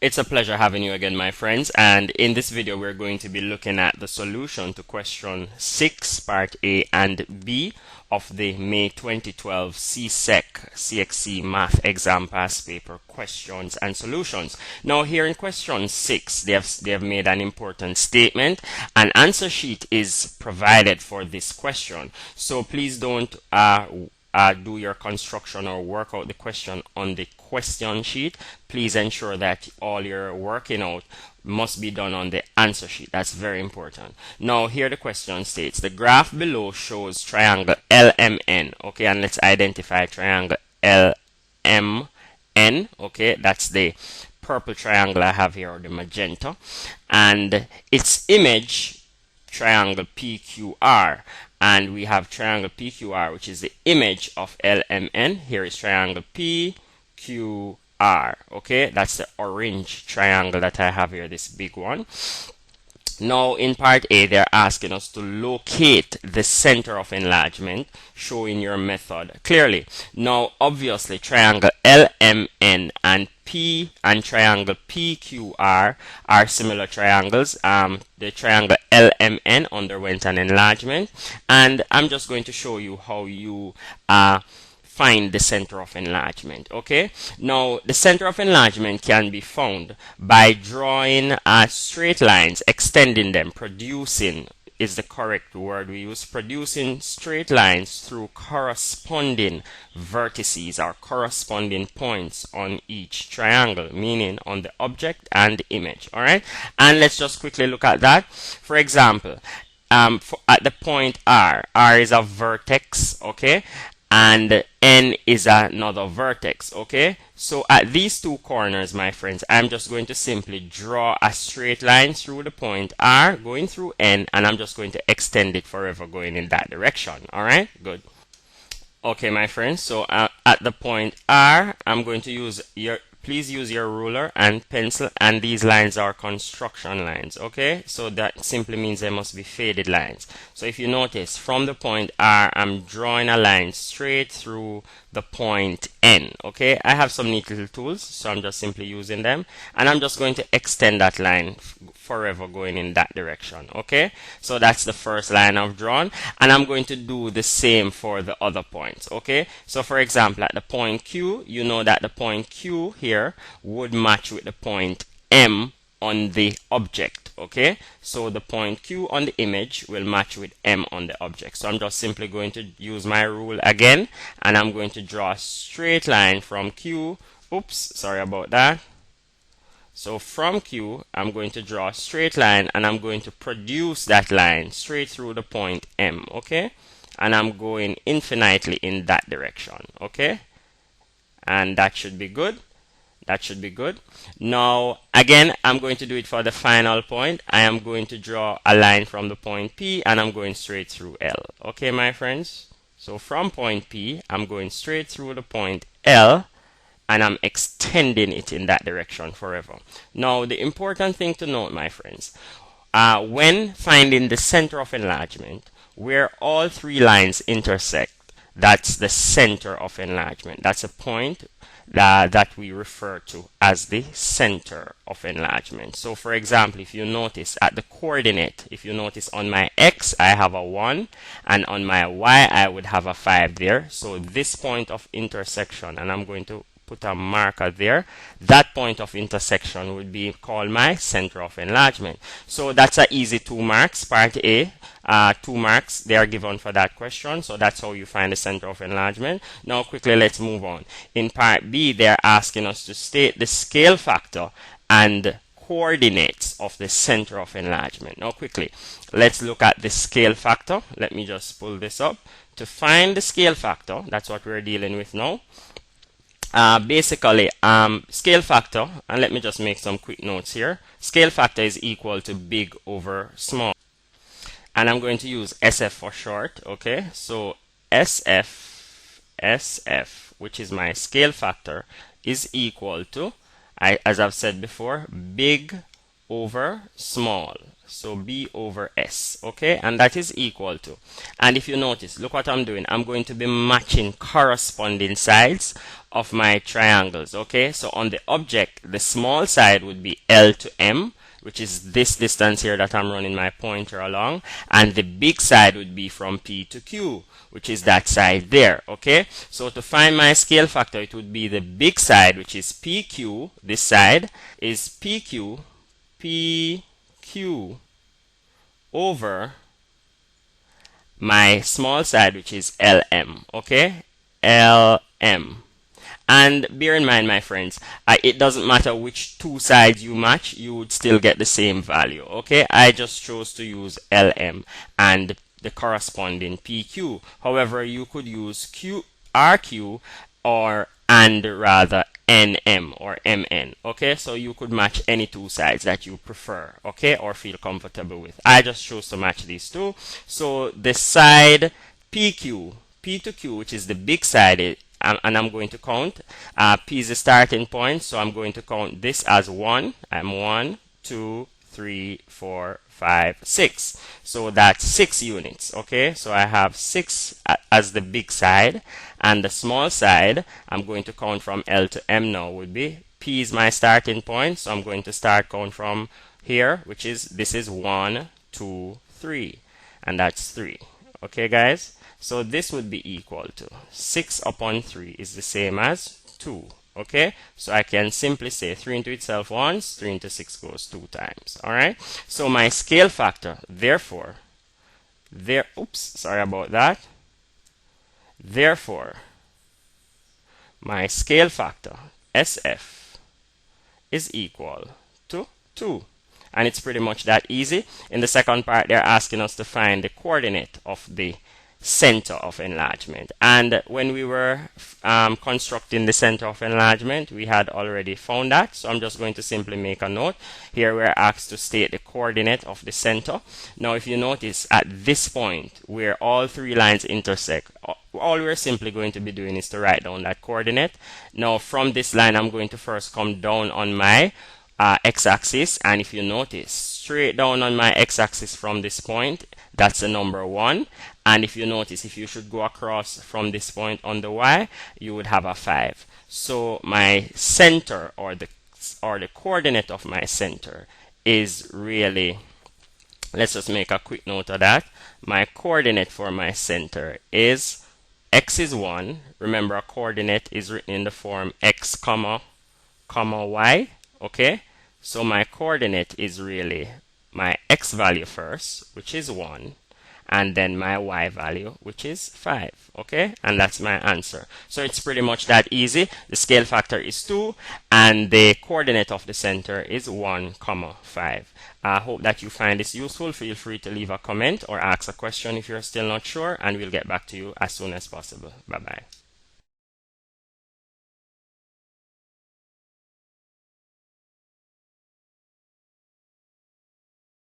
It's a pleasure having you again, my friends. And in this video, we're going to be looking at the solution to question 6, part A and B of the May 2012 CSEC CXC math exam past paper questions and solutions. Now, here in question 6, they have made an important statement. An answer sheet is provided for this question. So please don't do your construction or work out the question on the question sheet. Please ensure that all your working out must be done on the answer sheet. That's very important. Now, here the question states, the graph below shows triangle LMN. Okay, and let's identify triangle LMN. Okay, that's the purple triangle I have here, or the magenta, and its image triangle PQR. And we have triangle PQR, which is the image of LMN. Here is triangle PQR. Okay, that's the orange triangle that I have here, this big one. Now, in part A, they're asking us to locate the center of enlargement, showing your method clearly. Now, obviously, triangle LMN and P and triangle PQR are similar triangles. The triangle LMN underwent an enlargement, and I'm just going to show you how you find the center of enlargement. Okay, now the center of enlargement can be found by drawing straight lines, extending them. Producing is the correct word we use. Producing straight lines through corresponding vertices or corresponding points on each triangle, meaning on the object and the image. All right, and let's just quickly look at that. For example, at the point R is a vertex. Okay, and N is another vertex. Okay, so at these two corners, my friends, I'm just going to simply draw a straight line through the point R going through N, and I'm just going to extend it forever going in that direction. All right, good. Okay, my friends, so at the point R, I'm going to please use your ruler and pencil, and these lines are construction lines. Okay, so that simply means they must be faded lines. So if you notice, from the point R, I'm drawing a line straight through the point N. Okay, I have some neat little tools, so I'm just simply using them, and I'm just going to extend that line forever going in that direction. Okay, so that's the first line I've drawn, and I'm going to do the same for the other points. Okay, so for example, at the point Q, you know that the point Q here would match with the point M on the object. Okay, so the point Q on the image will match with M on the object. So I'm just simply going to use my rule again, and I'm going to draw a straight line from Q. Oops, sorry about that. So from Q, I'm going to draw a straight line, and I'm going to produce that line straight through the point M. Okay, and I'm going infinitely in that direction. Okay, and that should be good. That should be good. Now, again, I'm going to do it for the final point. I am going to draw a line from the point P, and I'm going straight through L. Okay, my friends? So from point P, I'm going straight through the point L, and I'm extending it in that direction forever. Now, the important thing to note, my friends, when finding the center of enlargement, where all three lines intersect, that's the center of enlargement. That's a point that we refer to as the center of enlargement. So for example, if you notice at the coordinate, if you notice on my X I have a 1, and on my Y I would have a 5 there. So this point of intersection, and I'm going to put a marker there, that point of intersection would be called my center of enlargement. So that's an easy 2 marks. Part A, 2 marks they are given for that question. So that's how you find the center of enlargement. Now quickly, let's move on. In part B, they're asking us to state the scale factor and coordinates of the center of enlargement. Now quickly, let's look at the scale factor. Let me just pull this up. To find the scale factor, that's what we're dealing with now. Basically, scale factor, and let me just make some quick notes here. Scale factor is equal to big over small, and I'm going to use SF for short. Okay, so SF, which is my scale factor, is equal to, as I've said before, big over small. So B over S, okay, and that is equal to, and if you notice, look what I'm doing, I'm going to be matching corresponding sides of my triangles, okay. So on the object, the small side would be L to M, which is this distance here that I'm running my pointer along, and the big side would be from P to Q, which is that side there, okay. So to find my scale factor, it would be the big side, which is PQ, this side is PQ over my small side, which is LM, okay, LM. And bear in mind, my friends, it doesn't matter which two sides you match, you would still get the same value, okay. I just chose to use LM and the corresponding PQ. However, you could use RQ or rather NM or MN, okay. So you could match any two sides that you prefer, okay, or feel comfortable with. I just chose to match these two. So the side PQ, P to Q, which is the big side, and I'm going to count. P is the starting point, so I'm going to count this as 1. I'm 1, 2, 3, 4, 5, 6. So that's 6 units, okay. So I have 6 as the big side, and the small side, I'm going to count from L to M now, would be P is my starting point, so I'm going to start count from here, which is, this is 1, 2, 3, and that's 3, okay guys. So this would be equal to 6 upon 3 is the same as 2. Okay, so I can simply say 3 into itself once, 3 into 6 goes 2 times. Alright, so my scale factor, therefore, sorry about that. Therefore, my scale factor, SF, is equal to 2. And it's pretty much that easy. In the second part, they're asking us to find the coordinate of the center of enlargement, and when we were constructing the center of enlargement, we had already found that. So I'm just going to simply make a note here. We're asked to state the coordinate of the center. Now if you notice, at this point where all three lines intersect, all we're simply going to be doing is to write down that coordinate. Now from this line, I'm going to first come down on my x-axis, and if you notice, straight down on my x-axis from this point, that's the number 1. And if you notice, if you should go across from this point on the y, you would have a 5. So my center, or the coordinate of my center, is really, let's just make a quick note of that. My coordinate for my center is x is 1. Remember, a coordinate is written in the form x comma y, okay. So my coordinate is really my x value first, which is 1, and then my y value, which is 5, okay, and that's my answer. So it's pretty much that easy. The scale factor is 2, and the coordinate of the center is 1, 5. I hope that you find this useful. Feel free to leave a comment or ask a question if you're still not sure, and we'll get back to you as soon as possible. Bye bye.